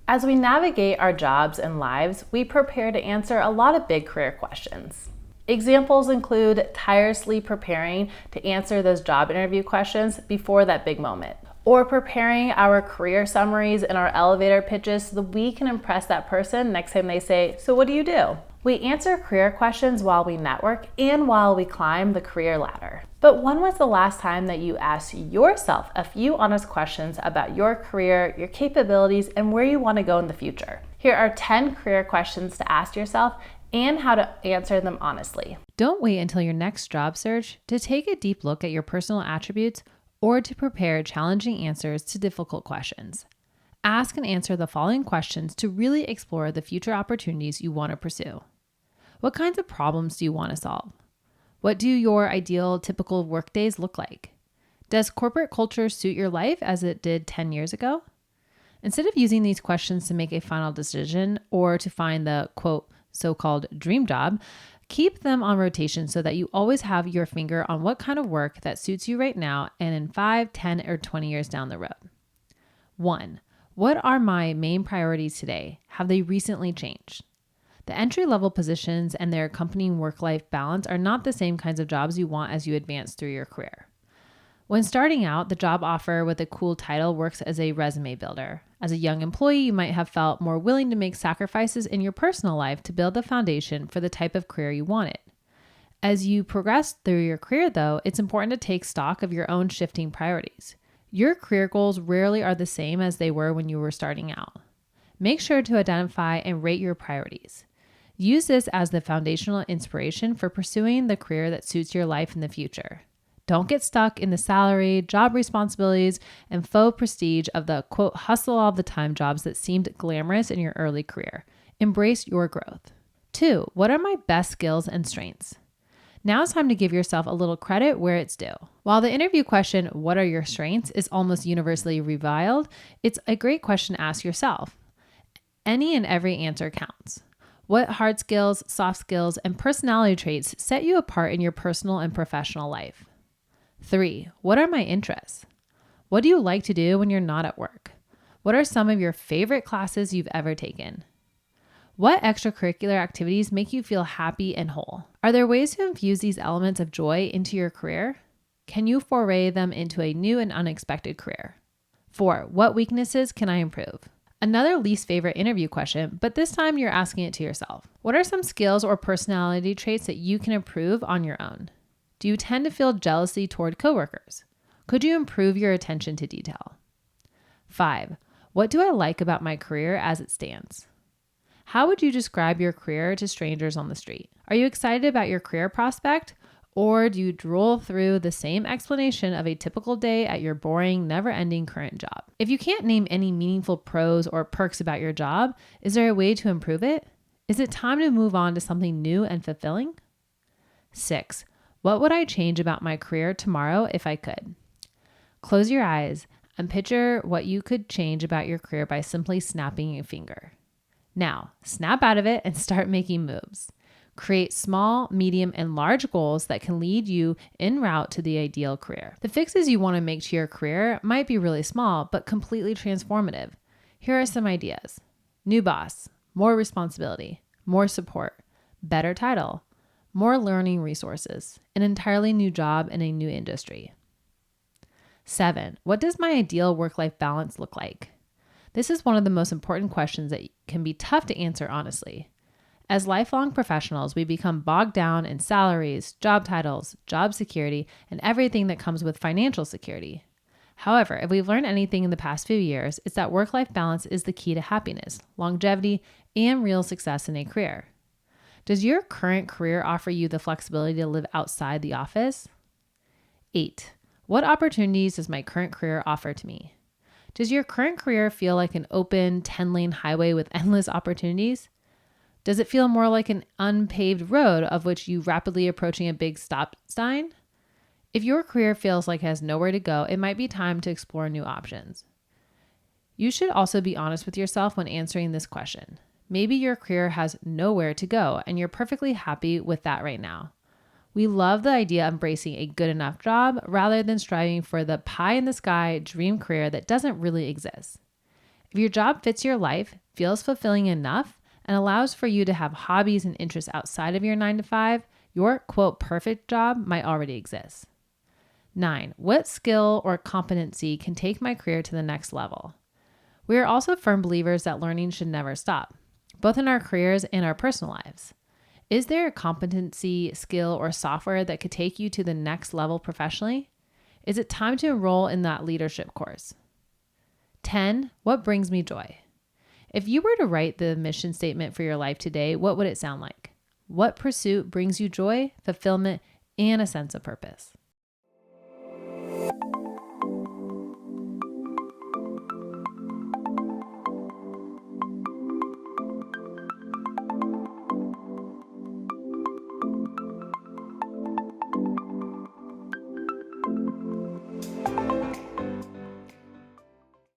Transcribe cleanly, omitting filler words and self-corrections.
As we navigate our jobs and lives, we prepare to answer a lot of big career questions. Examples include tirelessly preparing to answer those job interview questions before that big moment, or preparing our career summaries and our elevator pitches so that we can impress that person next time they say, "So what do you do?" We answer career questions while we network and while we climb the career ladder. But when was the last time that you asked yourself a few honest questions about your career, your capabilities, and where you want to go in the future? Here are 10 career questions to ask yourself and how to answer them honestly. Don't wait until your next job search to take a deep look at your personal attributes or to prepare challenging answers to difficult questions. Ask and answer the following questions to really explore the future opportunities you want to pursue. What kinds of problems do you want to solve? What do your ideal typical workdays look like? Does corporate culture suit your life as it did 10 years ago? Instead of using these questions to make a final decision or to find the quote, so-called dream job, keep them on rotation so that you always have your finger on what kind of work that suits you right now and in 5, 10, or 20 years down the road. 1. What are my main priorities today? Have they recently changed? The entry-level positions and their accompanying work-life balance are not the same kinds of jobs you want as you advance through your career. When starting out, the job offer with a cool title works as a resume builder. As a young employee, you might have felt more willing to make sacrifices in your personal life to build the foundation for the type of career you wanted. As you progress through your career, though, it's important to take stock of your own shifting priorities. Your career goals rarely are the same as they were when you were starting out. Make sure to identify and rate your priorities. Use this as the foundational inspiration for pursuing the career that suits your life in the future. Don't get stuck in the salary, job responsibilities, and faux prestige of the quote, hustle all the time jobs that seemed glamorous in your early career. Embrace your growth. 2. What are my best skills and strengths? Now it's time to give yourself a little credit where it's due. While the interview question, what are your strengths, is almost universally reviled, it's a great question to ask yourself. Any and every answer counts. What hard skills, soft skills, and personality traits set you apart in your personal and professional life? 3. What are my interests? What do you like to do when you're not at work? What are some of your favorite classes you've ever taken? What extracurricular activities make you feel happy and whole? Are there ways to infuse these elements of joy into your career? Can you foray them into a new and unexpected career? 4. What weaknesses can I improve? Another least favorite interview question, but this time you're asking it to yourself. What are some skills or personality traits that you can improve on your own? Do you tend to feel jealousy toward coworkers? Could you improve your attention to detail? 5. What do I like about my career as it stands? How would you describe your career to strangers on the street? Are you excited about your career prospect? Or do you drool through the same explanation of a typical day at your boring, never-ending current job? If you can't name any meaningful pros or perks about your job, is there a way to improve it? Is it time to move on to something new and fulfilling? 6. What would I change about my career tomorrow if I could? Close your eyes and picture what you could change about your career by simply snapping a finger. Now, snap out of it and start making moves. Create small, medium, and large goals that can lead you en route to the ideal career. The fixes you want to make to your career might be really small, but completely transformative. Here are some ideas. New boss, more responsibility, more support, better title, more learning resources, an entirely new job in a new industry. 7. What does my ideal work-life balance look like? This is one of the most important questions that can be tough to answer honestly. As lifelong professionals, we become bogged down in salaries, job titles, job security, and everything that comes with financial security. However, if we've learned anything in the past few years, it's that work-life balance is the key to happiness, longevity, and real success in a career. Does your current career offer you the flexibility to live outside the office? 8. What opportunities does my current career offer to me? Does your current career feel like an open 10-lane highway with endless opportunities? Does it feel more like an unpaved road of which you rapidly approaching a big stop sign? If your career feels like it has nowhere to go, it might be time to explore new options. You should also be honest with yourself when answering this question. Maybe your career has nowhere to go and you're perfectly happy with that right now. We love the idea of embracing a good enough job rather than striving for the pie in the sky dream career that doesn't really exist. If If your job fits your life, feels fulfilling enough, and allows for you to have hobbies and interests outside of your 9 to 5, your quote perfect job might already exist. 9. What skill or competency can take my career to the next level? We are also firm believers that learning should never stop, both in our careers and our personal lives. Is there a competency, skill, or software that could take you to the next level professionally? Is it time to enroll in that leadership course? 10. What brings me joy? If you were to write the mission statement for your life today, what would it sound like? What pursuit brings you joy, fulfillment, and a sense of purpose?